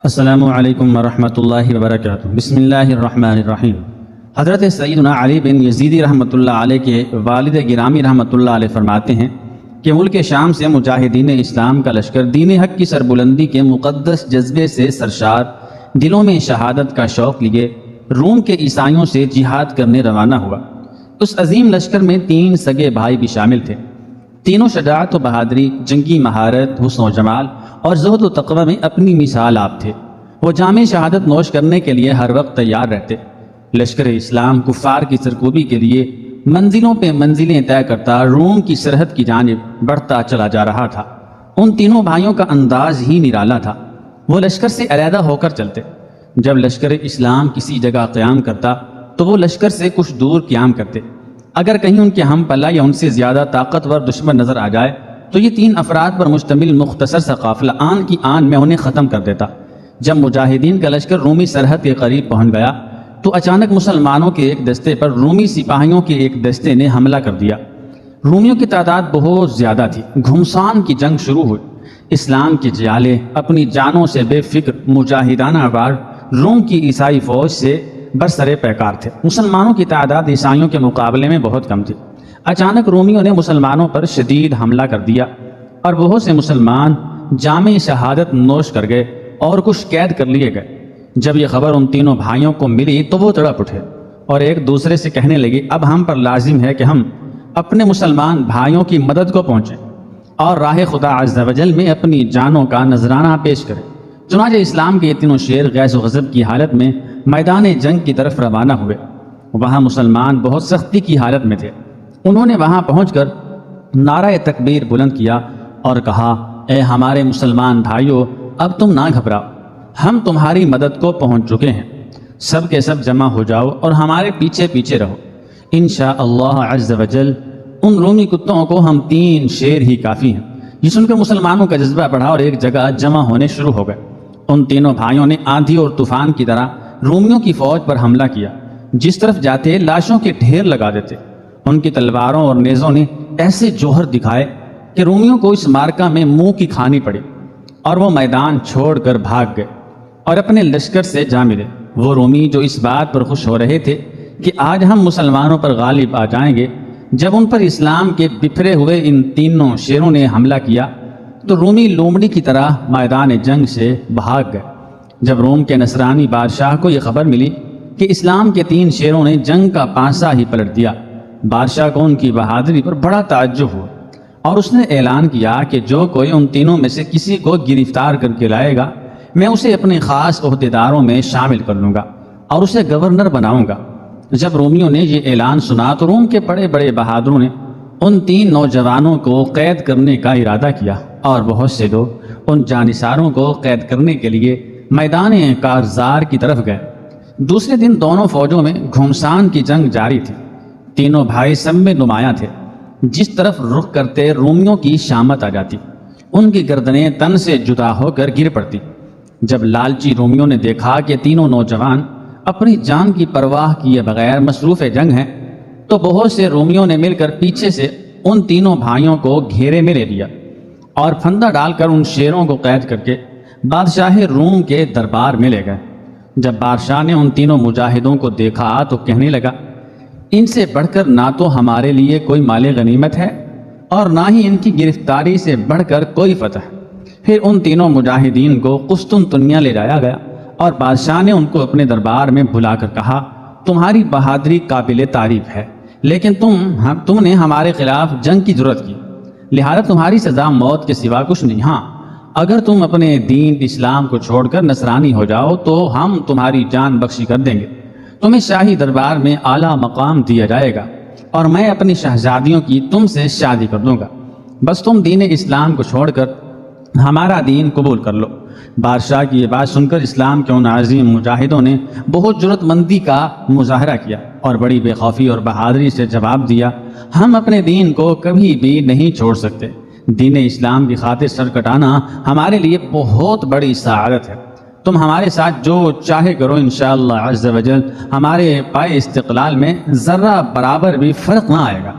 السلام علیکم ورحمۃ اللہ وبرکاتہ۔ بسم اللہ الرحمن الرحیم۔ حضرت سیدنا علی بن یزیدی رحمۃ اللہ علیہ کے والد گرامی رحمۃ اللہ علیہ فرماتے ہیں کہ ملک شام سے مجاہدین اسلام کا لشکر دین حق کی سربلندی کے مقدس جذبے سے سرشار، دلوں میں شہادت کا شوق لیے روم کے عیسائیوں سے جہاد کرنے روانہ ہوا۔ اس عظیم لشکر میں 3 سگے بھائی بھی شامل تھے۔ تینوں شجاعت و بہادری، جنگی مہارت، حسن و جمال اور زہد و تقوی میں اپنی مثال آپ تھے۔ وہ جامع شہادت نوش کرنے کے لیے ہر وقت تیار رہتے۔ لشکر اسلام کفار کی سرکوبی کے لیے منزلوں پہ منزلیں طے کرتا روم کی سرحد کی جانب بڑھتا چلا جا رہا تھا۔ ان تینوں بھائیوں کا انداز ہی نرالا تھا۔ وہ لشکر سے علیحدہ ہو کر چلتے۔ جب لشکر اسلام کسی جگہ قیام کرتا تو وہ لشکر سے کچھ دور قیام کرتے۔ اگر کہیں ان کے ہم پلہ یا ان سے زیادہ طاقتور دشمن نظر آ جائے تو یہ 3 افراد پر مشتمل مختصر سا قافلہ آن کی آن میں انہیں ختم کر دیتا۔ جب مجاہدین کا لشکر رومی سرحد کے قریب پہنچ گیا تو اچانک مسلمانوں کے ایک دستے پر رومی سپاہیوں کے ایک دستے نے حملہ کر دیا۔ رومیوں کی تعداد بہت زیادہ تھی۔ گھمسان کی جنگ شروع ہوئی۔ اسلام کے جیالے اپنی جانوں سے بے فکر مجاہدانہ وار روم کی عیسائی فوج سے برسرے پیکار تھے۔ مسلمانوں کی تعداد عیسائیوں کے مقابلے میں بہت کم تھی۔ اچانک رومیوں نے مسلمانوں پر شدید حملہ کر دیا اور بہت سے مسلمان جامع شہادت نوش کر گئے اور کچھ قید کر لیے گئے۔ جب یہ خبر ان تینوں بھائیوں کو ملی تو وہ تڑپ اٹھے اور ایک دوسرے سے کہنے لگے، اب ہم پر لازم ہے کہ ہم اپنے مسلمان بھائیوں کی مدد کو پہنچیں اور راہ خدا عز و جل میں اپنی جانوں کا نذرانہ پیش کریں۔ چنانچہ اسلام کے یہ تینوں شیر غیظ و غضب کی حالت میں میدان جنگ کی طرف روانہ ہوئے۔ وہاں مسلمان بہت سختی کی حالت میں تھے۔ انہوں نے وہاں پہنچ کر نعرہ تکبیر بلند کیا اور کہا، اے ہمارے مسلمان بھائیو، اب تم نہ گھبراؤ، ہم تمہاری مدد کو پہنچ چکے ہیں۔ سب کے سب جمع ہو جاؤ اور ہمارے پیچھے پیچھے رہو۔ انشاءاللہ عز و جل ان رومی کتوں کو ہم 3 شیر ہی کافی ہیں۔ یہ سن کر مسلمانوں کا جذبہ بڑھا اور ایک جگہ جمع ہونے شروع ہو گئے۔ ان تینوں بھائیوں نے آندھی اور طوفان کی طرح رومیوں کی فوج پر حملہ کیا۔ جس طرف جاتے لاشوں کے ڈھیر لگا دیتے۔ ان کی تلواروں اور نیزوں نے ایسے جوہر دکھائے کہ رومیوں کو اس مارکہ میں منہ کی کھانی پڑی اور وہ میدان چھوڑ کر بھاگ گئے اور اپنے لشکر سے جا ملے۔ وہ رومی جو اس بات پر خوش ہو رہے تھے کہ آج ہم مسلمانوں پر غالب آ جائیں گے، جب ان پر اسلام کے بکھرے ہوئے ان تینوں شیروں نے حملہ کیا تو رومی لومڑی کی طرح میدان جنگ سے بھاگ گئے۔ جب روم کے نصرانی بادشاہ کو یہ خبر ملی کہ اسلام کے 3 شیروں نے جنگ کا پانسا ہی پلٹ دیا، بادشاہ کو ان کی بہادری پر بڑا تعجب ہوا اور اس نے اعلان کیا کہ جو کوئی ان تینوں میں سے کسی کو گرفتار کر کے لائے گا، میں اسے اپنے خاص عہدیداروں میں شامل کر لوں گا اور اسے گورنر بناؤں گا۔ جب رومیوں نے یہ اعلان سنا تو روم کے بڑے بڑے بہادروں نے ان 3 نوجوانوں کو قید کرنے کا ارادہ کیا اور بہت سے لوگ ان جانثاروں کو قید کرنے کے لیے میدان کارزار کی طرف گئے۔ دوسرے دن دونوں فوجوں میں گھمسان کی جنگ جاری تھی۔ تینوں بھائی سب میں نمایاں تھے۔ جس طرف رخ کرتے رومیوں کی شامت آ جاتی، ان کی گردنیں تن سے جدا ہو کر گر پڑتی۔ جب لالچی رومیوں نے دیکھا کہ تینوں نوجوان اپنی جان کی پرواہ کیے بغیر مصروف جنگ ہیں تو بہت سے رومیوں نے مل کر پیچھے سے ان تینوں بھائیوں کو گھیرے میں لے لیا اور پھندا ڈال کر ان شیروں کو قید کر کے بادشاہ روم کے دربار میں لے گئے۔ جب بادشاہ نے ان تینوں مجاہدوں کو دیکھا تو کہنے لگا، ان سے بڑھ کر نہ تو ہمارے لیے کوئی مال غنیمت ہے اور نہ ہی ان کی گرفتاری سے بڑھ کر کوئی فتح۔ پھر ان تینوں مجاہدین کو قسطنطنیہ لے جایا گیا اور بادشاہ نے ان کو اپنے دربار میں بلا کر کہا، تمہاری بہادری قابل تعریف ہے، لیکن تم نے ہمارے خلاف جنگ کی جرأت کی، لہذا تمہاری سزا موت کے سوا کچھ نہیں۔ ہاں، اگر تم اپنے دین اسلام کو چھوڑ کر نصرانی ہو جاؤ تو ہم تمہاری جان بخشی کر دیں گے، تمہیں شاہی دربار میں اعلیٰ مقام دیا جائے گا اور میں اپنی شہزادیوں کی تم سے شادی کر دوں گا، بس تم دین اسلام کو چھوڑ کر ہمارا دین قبول کر لو۔ بادشاہ کی یہ بات سن کر اسلام کے ان عظیم مجاہدوں نے بہت جرأت مندی کا مظاہرہ کیا اور بڑی بے خوفی اور بہادری سے جواب دیا، ہم اپنے دین کو کبھی بھی نہیں چھوڑ سکتے۔ دین اسلام کی خاطر سر کٹانا ہمارے لیے بہت بڑی سعادت ہے۔ تم ہمارے ساتھ جو چاہے کرو، انشاءاللہ عز و جل ہمارے پائے استقلال میں ذرہ برابر بھی فرق نہ آئے گا۔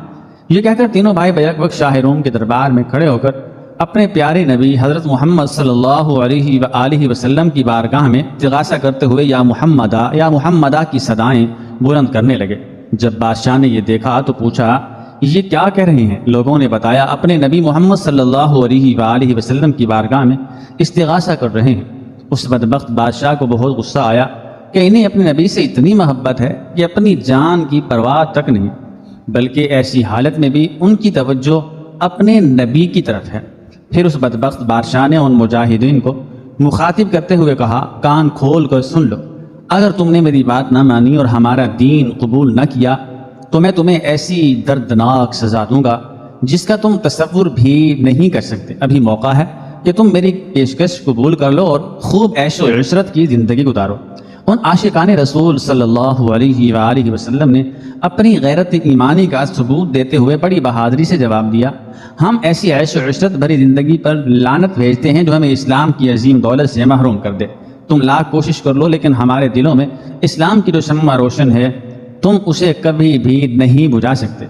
یہ کہہ کر تینوں بھائی بیک وقت شاہ روم کے دربار میں کھڑے ہو کر اپنے پیارے نبی حضرت محمد صلی اللہ علیہ وآلہ وسلم کی بارگاہ میں استغاثہ کرتے ہوئے یا محمدہ کی صدائیں بلند کرنے لگے۔ جب بادشاہ نے یہ دیکھا تو پوچھا یہ کیا کہہ رہے ہیں؟ لوگوں نے بتایا اپنے نبی محمد صلی اللہ علیہ وآلہ وسلم کی بارگاہ میں استغاثہ کر رہے ہیں۔ اس بدبخت بادشاہ کو بہت غصہ آیا کہ انہیں اپنے نبی سے اتنی محبت ہے کہ اپنی جان کی پرواہ تک نہیں، بلکہ ایسی حالت میں بھی ان کی توجہ اپنے نبی کی طرف ہے۔ پھر اس بدبخت بادشاہ نے ان مجاہدین کو مخاطب کرتے ہوئے کہا کان کھول کر سن لو، اگر تم نے میری بات نہ مانی اور ہمارا دین قبول نہ کیا تو میں تمہیں ایسی دردناک سزا دوں گا جس کا تم تصور بھی نہیں کر سکتے۔ ابھی موقع ہے کہ تم میری پیشکش قبول کر لو اور خوب عیش و عشرت کی زندگی گزارو۔ ان عاشقان رسول صلی اللہ علیہ وآلہ وسلم نے اپنی غیرت ایمانی کا ثبوت دیتے ہوئے بڑی بہادری سے جواب دیا، ہم ایسی عیش و عشرت بھری زندگی پر لعنت بھیجتے ہیں جو ہمیں اسلام کی عظیم دولت سے محروم کر دے۔ تم لاکھ کوشش کر لو لیکن ہمارے دلوں میں اسلام کی جو شمع روشن ہے تم اسے کبھی بھی نہیں بجھا سکتے۔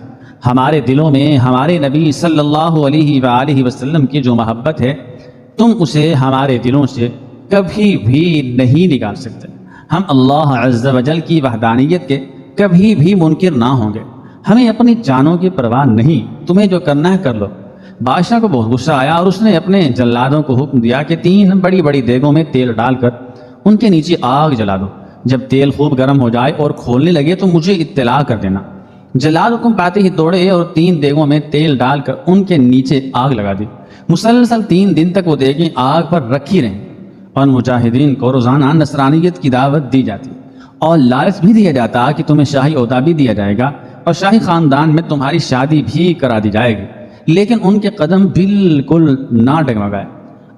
ہمارے دلوں میں ہمارے نبی صلی اللہ علیہ وآلہ وسلم کی جو محبت ہے تم اسے ہمارے دلوں سے کبھی بھی نہیں نکال سکتے۔ ہم اللہ عز و جل کی وحدانیت کے کبھی بھی منکر نہ ہوں گے۔ ہمیں اپنی جانوں کی پرواہ نہیں، تمہیں جو کرنا ہے کر لو۔ بادشاہ کو بہت غصہ آیا اور اس نے اپنے جلادوں کو حکم دیا کہ 3 بڑی بڑی دیگوں میں تیل ڈال کر ان کے نیچے آگ جلا دو۔ جب تیل خوب گرم ہو جائے اور کھولنے لگے تو مجھے اطلاع کر دینا۔ جلاد حکم پاتے ہی دوڑے اور 3 دیگوں میں تیل ڈال کر ان کے نیچے آگ لگا دی۔ مسلسل 3 دن تک وہ دیگیں آگ پر رکھی رہیں اور مجاہدین کو روزانہ نصرانیت کی دعوت دی جاتی اور لالچ بھی دیا جاتا کہ تمہیں شاہی عہدہ بھی دیا جائے گا اور شاہی خاندان میں تمہاری شادی بھی کرا دی جائے گی، لیکن ان کے قدم بالکل نہ ڈگمگائے۔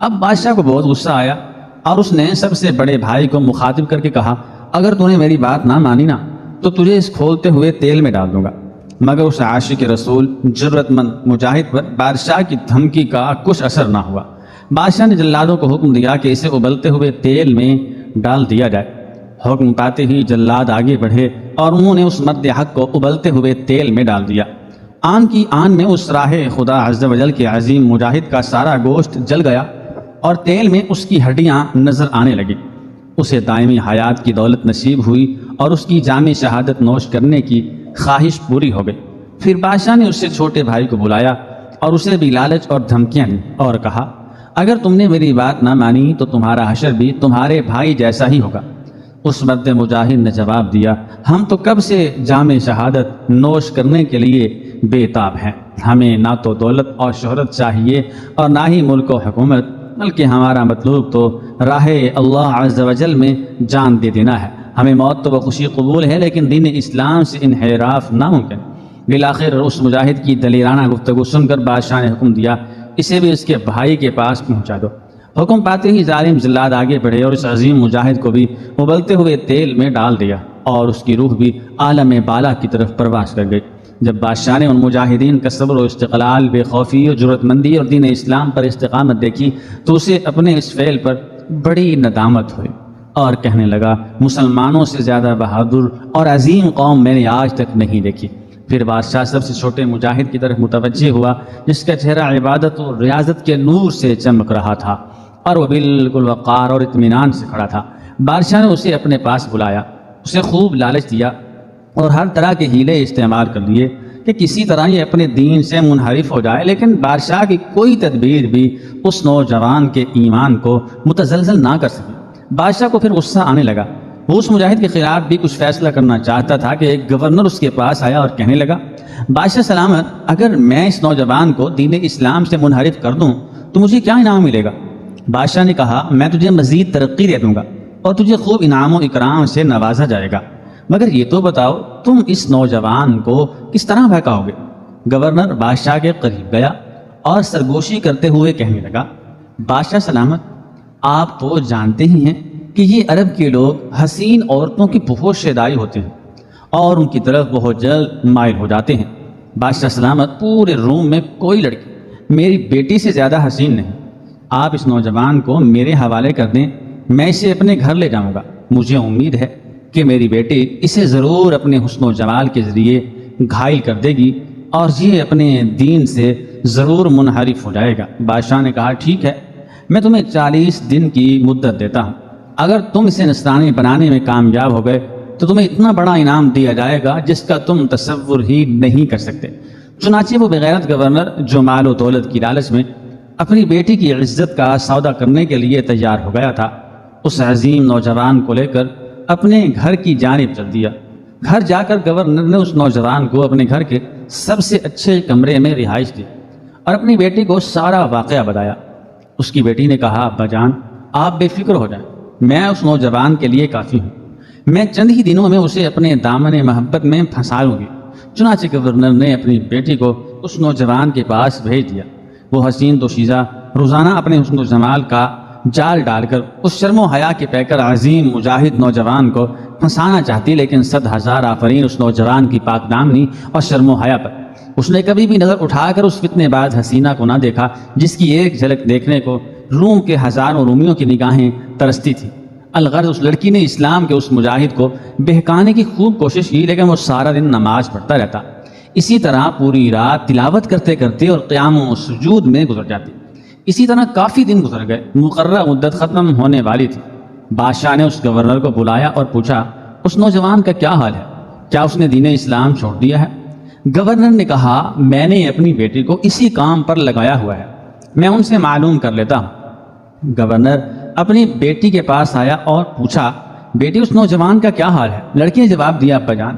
اب بادشاہ کو بہت غصہ آیا اور اس نے سب سے بڑے بھائی کو مخاطب کر کے کہا اگر تو نے میری بات نہ مانی نا تو تجھے اس کھولتے ہوئے تیل میں ڈال دوں گا۔ مگر اس عاشق رسول جرت مند مجاہد پر بادشاہ کی دھمکی کا کچھ اثر نہ ہوا۔ بادشاہ نے جلادوں کو حکم دیا کہ اسے ابلتے ہوئے تیل میں ڈال دیا جائے۔ حکم پاتے ہی جلاد آگے بڑھے اور انہوں نے اس مرد حق کو ابلتے ہوئے تیل میں ڈال دیا۔ آن کی آن میں اس راہ خدا عز و جل کے عظیم مجاہد کا سارا گوشت جل گیا اور تیل میں اس کی ہڈیاں نظر آنے لگی۔ اسے دائمی حیات کی دولت نصیب ہوئی اور اس کی جامع شہادت نوش کرنے کی خواہش پوری ہو گئی۔ پھر بادشاہ نے اس سے چھوٹے بھائی کو بلایا اور اسے بھی لالچ اور دھمکیاں دی اور کہا اگر تم نے میری بات نہ مانی تو تمہارا حشر بھی تمہارے بھائی جیسا ہی ہوگا۔ اس مرد مجاہد نے جواب دیا ہم تو کب سے جامع شہادت نوش کرنے کے لیے بے تاب ہیں، ہمیں نہ تو دولت اور شہرت چاہیے اور نہ ہی ملک و حکومت، بلکہ ہمارا مطلوب تو راہ اللہ عز و جل میں جان دے دینا ہے۔ ہمیں موت تو بخوشی قبول ہے لیکن دین اسلام سے انحراف ناممکن۔ بالآخر اس مجاہد کی دلیرانہ گفتگو سن کر بادشاہ نے حکم دیا اسے بھی اس کے بھائی کے پاس پہنچا دو۔ حکم پاتے ہی ظالم جلاد آگے بڑھے اور اس عظیم مجاہد کو بھی ابلتے ہوئے تیل میں ڈال دیا اور اس کی روح بھی عالم بالا کی طرف پرواز کر گئی۔ جب بادشاہ نے ان مجاہدین کا صبر و استقلال، بے خوفی اور جرأت مندی اور دین اسلام پر استقامت دیکھی تو اسے اپنے اس فعل پر بڑی ندامت ہوئی اور کہنے لگا مسلمانوں سے زیادہ بہادر اور عظیم قوم میں نے آج تک نہیں دیکھی۔ پھر بادشاہ سب سے چھوٹے مجاہد کی طرف متوجہ ہوا جس کا چہرہ عبادت اور ریاضت کے نور سے چمک رہا تھا اور وہ بالکل وقار اور اطمینان سے کھڑا تھا۔ بادشاہ نے اسے اپنے پاس بلایا، اسے خوب لالچ دیا اور ہر طرح کے ہیلے استعمال کر لیے کہ کسی طرح یہ اپنے دین سے منحرف ہو جائے، لیکن بادشاہ کی کوئی تدبیر بھی اس نوجوان کے ایمان کو متزلزل نہ کر سکی۔ بادشاہ کو پھر غصہ آنے لگا، وہ اس مجاہد کے خلاف بھی کچھ فیصلہ کرنا چاہتا تھا کہ ایک گورنر اس کے پاس آیا اور کہنے لگا بادشاہ سلامت، اگر میں اس نوجوان کو دین اسلام سے منحرف کر دوں تو مجھے کیا انعام ملے گا؟ بادشاہ نے کہا میں تجھے مزید ترقی دے دوں گا اور تجھے خوب انعام و اکرام سے نوازا جائے گا، مگر یہ تو بتاؤ تم اس نوجوان کو کس طرح بہکاؤ گے؟ گورنر بادشاہ کے قریب گیا اور سرگوشی کرتے ہوئے کہنے لگا بادشاہ سلامت، آپ تو جانتے ہی ہیں کہ یہ عرب کے لوگ حسین عورتوں کی بہت شیدائی ہوتے ہیں اور ان کی طرف بہت جلد مائل ہو جاتے ہیں۔ بادشاہ سلامت، پورے روم میں کوئی لڑکی میری بیٹی سے زیادہ حسین نہیں، آپ اس نوجوان کو میرے حوالے کر دیں، میں اسے اپنے گھر لے جاؤں گا۔ مجھے امید ہے کہ میری بیٹی اسے ضرور اپنے حسن و جمال کے ذریعے گھائل کر دے گی اور یہ اپنے دین سے ضرور منحرف ہو جائے گا۔ بادشاہ نے کہا ٹھیک ہے، میں تمہیں 40 دن کی مدت دیتا ہوں، اگر تم اسے نصرانی بنانے میں کامیاب ہو گئے تو تمہیں اتنا بڑا انعام دیا جائے گا جس کا تم تصور ہی نہیں کر سکتے۔ چنانچہ وہ بغیرت گورنر جو مال و دولت کی لالچ میں اپنی بیٹی کی عزت کا سودا کرنے کے لیے تیار ہو گیا تھا، اس عظیم نوجوان کو لے کر اپنے گھر کی جانب چل دیا۔ گھر جا کر گورنر نے اس نوجوان کو اپنے گھر کے سب سے اچھے کمرے میں رہائش دی اور اپنی بیٹی کو سارا واقعہ بتایا۔ اس کی بیٹی نے کہا ابا جان آپ بے فکر ہو جائیں، میں اس نوجوان کے لیے کافی ہوں، میں چند ہی دنوں میں اسے اپنے دامن محبت میں پھنسا لوں گی۔ چنانچہ گورنر نے اپنی بیٹی کو اس نوجوان کے پاس بھیج دیا۔ وہ حسین دوشیزہ روزانہ اپنے حسن و جمال کا جال ڈال کر اس شرم و حیا کے پیکر عظیم مجاہد نوجوان کو پھنسانا چاہتی، لیکن 100,000 آفرین اس نوجوان کی پاک دامنی اور شرم و حیا پر۔ اس نے کبھی بھی نظر اٹھا کر اس فتنے باز حسینہ کو نہ دیکھا جس کی ایک جھلک دیکھنے کو روم کے ہزاروں رومیوں کی نگاہیں ترستی تھی۔ الغرض اس لڑکی نے اسلام کے اس مجاہد کو بہکانے کی خوب کوشش کی، لیکن وہ سارا دن نماز پڑھتا رہتا، اسی طرح پوری رات تلاوت کرتے کرتے اور قیام و سجود میں گزر جاتی۔ اسی طرح کافی دن گزر گئے، مقررہ مدت ختم ہونے والی تھی۔ بادشاہ نے اس گورنر کو بلایا اور پوچھا اس نوجوان کا کیا حال ہے، کیا اس نے دین اسلام چھوڑ دیا ہے؟ گورنر نے کہا میں نے اپنی بیٹی کو اسی کام پر لگایا ہوا ہے، میں ان سے معلوم کر لیتا ہوں۔ گورنر اپنی بیٹی کے پاس آیا اور پوچھا بیٹی اس نوجوان کا کیا حال ہے؟ لڑکی نے جواب دیا ابا جان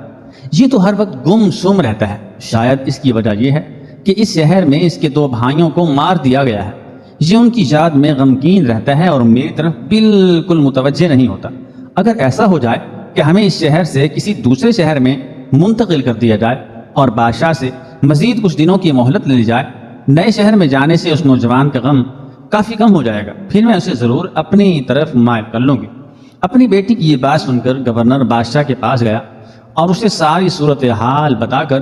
یہ تو ہر وقت گم سم رہتا ہے، شاید اس کی وجہ یہ ہے کہ اس شہر میں اس کے 2 بھائیوں کو مار دیا گیا ہے، یہ ان کی یاد میں غمگین رہتا ہے اور میری طرف بالکل متوجہ نہیں ہوتا۔ اگر ایسا ہو جائے کہ ہمیں اس شہر سے کسی دوسرے شہر میں منتقل کر دیا جائے اور بادشاہ سے مزید کچھ دنوں کی مہلت لے لی جائے، نئے شہر میں جانے سے اس نوجوان کا غم کافی کم ہو جائے گا، پھر میں اسے ضرور اپنی طرف مائل کر لوں گی۔ اپنی بیٹی کی یہ بات سن کر گورنر بادشاہ کے پاس گیا اور اسے ساری صورتحال بتا کر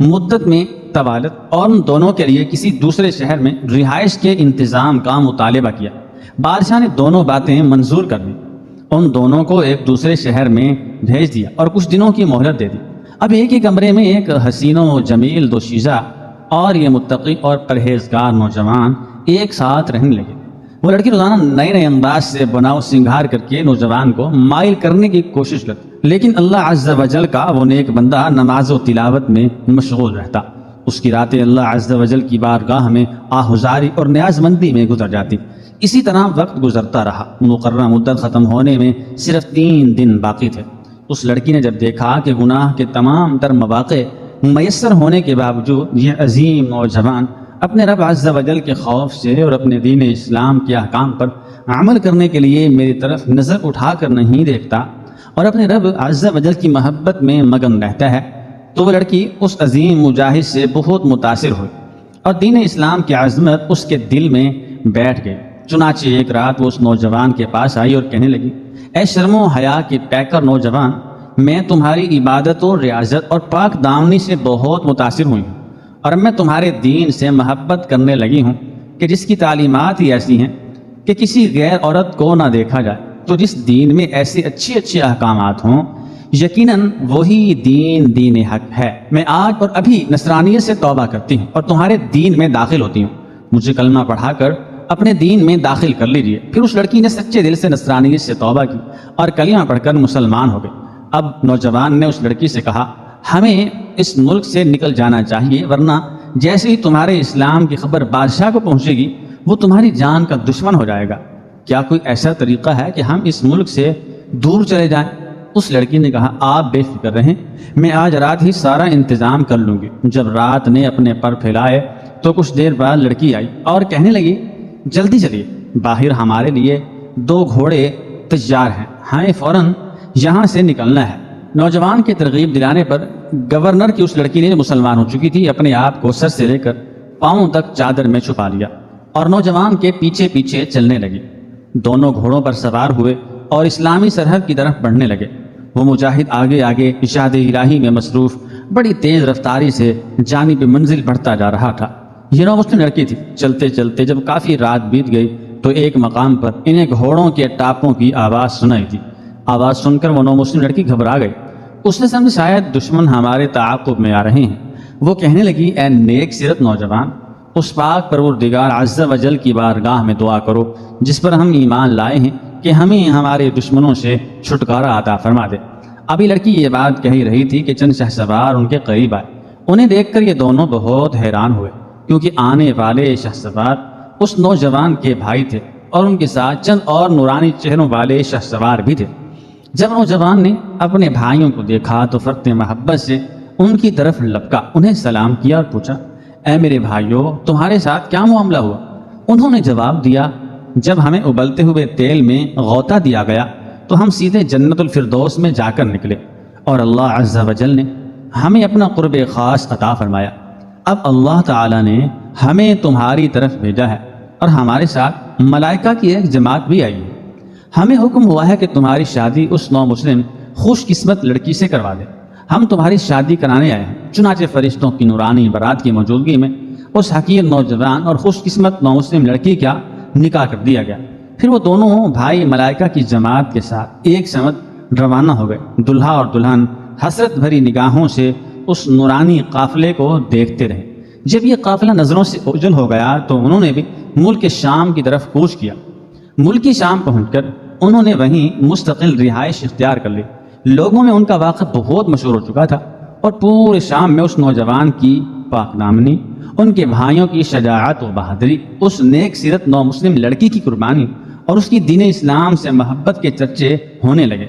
مدت میں طوالت اور ان دونوں کے لیے کسی دوسرے شہر میں رہائش کے انتظام کا مطالبہ کیا۔ بادشاہ نے دونوں باتیں منظور کر لی، ان دونوں کو ایک دوسرے شہر میں بھیج دیا اور کچھ دنوں کی مہلت دے دی۔ اب ایک ہی کمرے میں ایک حسین و جمیل دوشیزہ اور یہ متقی اور پرہیزگار نوجوان ایک ساتھ رہنے لگے۔ وہ لڑکی روزانہ نئے نئے انداز سے بناؤ سنگھار کر کے نوجوان کو مائل کرنے کی کوشش کرتی، لیکن اللہ عز و جل کا وہ نیک بندہ نماز و تلاوت میں مشغول رہتا۔ اس کی راتیں اللہ عز و جل کی بارگاہ میں آہوزاری اور نیاز مندی میں گزر جاتی۔ اسی طرح وقت گزرتا رہا، مقررہ مدت ختم ہونے میں صرف 3 دن باقی تھے۔ اس لڑکی نے جب دیکھا کہ گناہ کے تمام تر مواقع میسر ہونے کے باوجود یہ عظیم نوجوان اپنے رب عز و جل کے خوف سے اور اپنے دین اسلام کے احکام پر عمل کرنے کے لیے میری طرف نظر اٹھا کر نہیں دیکھتا اور اپنے رب عز و جل کی محبت میں مگن رہتا ہے، تو وہ لڑکی اس عظیم مجاہد سے بہت متاثر ہوئی اور دین اسلام کی عظمت اس کے دل میں بیٹھ گئی۔ چنانچہ ایک رات وہ اس نوجوان کے پاس آئی اور کہنے لگی اے شرم و حیا کے پیکر نوجوان، میں تمہاری عبادت و ریاضت اور پاک دامنی سے بہت متاثر ہوئی ہوں اور میں تمہارے دین سے محبت کرنے لگی ہوں کہ جس کی تعلیمات ہی ایسی ہیں کہ کسی غیر عورت کو نہ دیکھا جائے، تو جس دین میں ایسے اچھے احکامات ہوں یقیناً وہی دین حق ہے۔ میں آج اور ابھی نصرانیت سے توبہ کرتی ہوں اور تمہارے دین میں داخل ہوتی ہوں، مجھے کلمہ پڑھا کر اپنے دین میں داخل کر لیجیے۔ پھر اس لڑکی نے سچے دل سے نصرانیت سے توبہ کی اور کلمہ پڑھ کر مسلمان ہو گئی۔ اب نوجوان نے اس لڑکی سے کہا ہمیں اس ملک سے نکل جانا چاہیے، ورنہ جیسے ہی تمہارے اسلام کی خبر بادشاہ کو پہنچے گی وہ تمہاری جان کا دشمن ہو جائے گا۔ کیا کوئی ایسا طریقہ ہے کہ ہم اس ملک سے دور چلے جائیں؟ اس لڑکی نے کہا آپ بے فکر رہیں، میں آج رات ہی سارا انتظام کر لوں گی۔ جب رات نے اپنے پر پھیلائے تو کچھ دیر بعد لڑکی آئی اور کہنے لگی جلدی چلیے، باہر ہمارے لیے 2 گھوڑے تیار ہیں، ہمیں فوراً یہاں سے نکلنا ہے۔ نوجوان کے ترغیب دلانے پر گورنر کی اس لڑکی نے مسلمان ہو چکی تھی اپنے آپ کو سر سے لے کر پاؤں تک چادر میں چھپا لیا اور نوجوان کے پیچھے پیچھے چلنے لگی۔ دونوں گھوڑوں پر سوار ہوئے اور اسلامی سرحد کی طرف بڑھنے لگے۔ وہ مجاہد آگے آگے اشارت الہی میں مصروف بڑی تیز رفتاری سے جانب منزل بڑھتا جا رہا تھا۔ یہ نومسلم لڑکی تھی۔ چلتے چلتے جب کافی رات بیت گئی تو ایک مقام پر انہیں گھوڑوں کے ٹاپوں کی آواز سنائی دی۔ آواز سن کر وہ نومسلم لڑکی گھبرا گئی، اس نے سمجھا شاید دشمن ہمارے تعاقب میں آ رہے ہیں۔ وہ کہنے لگی اے نیک سیرت نوجوان، اس پاک پروردگار عز و جل کی بارگاہ میں دعا کرو جس پر ہم ایمان لائے ہیں کہ ہمیں ہمارے دشمنوں سے چھٹکارا عطا فرما دے۔ ابھی لڑکی یہ بات کہی رہی تھی کہ چند شہسوار ان کے قریب آئے۔ انہیں دیکھ کر یہ دونوں بہت حیران ہوئے، کیونکہ آنے والے شہسوار اس نوجوان کے بھائی تھے اور ان کے ساتھ چند اور نورانی چہروں والے شہسوار بھی تھے۔ جب نوجوان نے اپنے بھائیوں کو دیکھا تو فرط محبت سے ان کی طرف لپکا، انہیں سلام کیا اور پوچھا، اے میرے بھائیوں، تمہارے ساتھ کیا معاملہ ہوا؟ انہوں نے جواب دیا، جب ہمیں ابلتے ہوئے تیل میں غوطہ دیا گیا تو ہم سیدھے جنت الفردوس میں جا کر نکلے، اور اللہ عز و جل نے ہمیں اپنا قرب خاص عطا فرمایا۔ اب اللہ تعالیٰ نے ہمیں تمہاری طرف بھیجا ہے اور ہمارے ساتھ ملائکہ کی ایک جماعت بھی آئی ہے۔ ہمیں حکم ہوا ہے کہ تمہاری شادی اس نو مسلم خوش قسمت لڑکی سے کروا دے۔ ہم تمہاری شادی کرانے آئے ہیں۔ چنانچہ فرشتوں کی نورانی بارات کی موجودگی میں اس حقیر نوجوان اور خوش قسمت نو مسلم لڑکی کا نکاح کر دیا گیا۔ پھر وہ دونوں بھائی ملائکہ کی جماعت کے ساتھ ایک سمت روانہ ہو گئے۔ دلہا اور دلہن حسرت بھری نگاہوں سے اس نورانی قافلے کو دیکھتے رہے۔ جب یہ قافلہ نظروں سے اوجھل ہو گیا تو انہوں نے بھی ملک شام کی طرف کوچ کیا۔ ملک شام پہنچ کر انہوں نے وہیں مستقل رہائش اختیار کر لی۔ لوگوں میں ان کا واقعہ بہت مشہور ہو چکا تھا اور پورے شام میں اس نوجوان کی پاک دامنی، ان کے بھائیوں کی شجاعت و بہادری، اس نیک سیرت نو مسلم لڑکی کی قربانی اور اس کی دین اسلام سے محبت کے چرچے ہونے لگے۔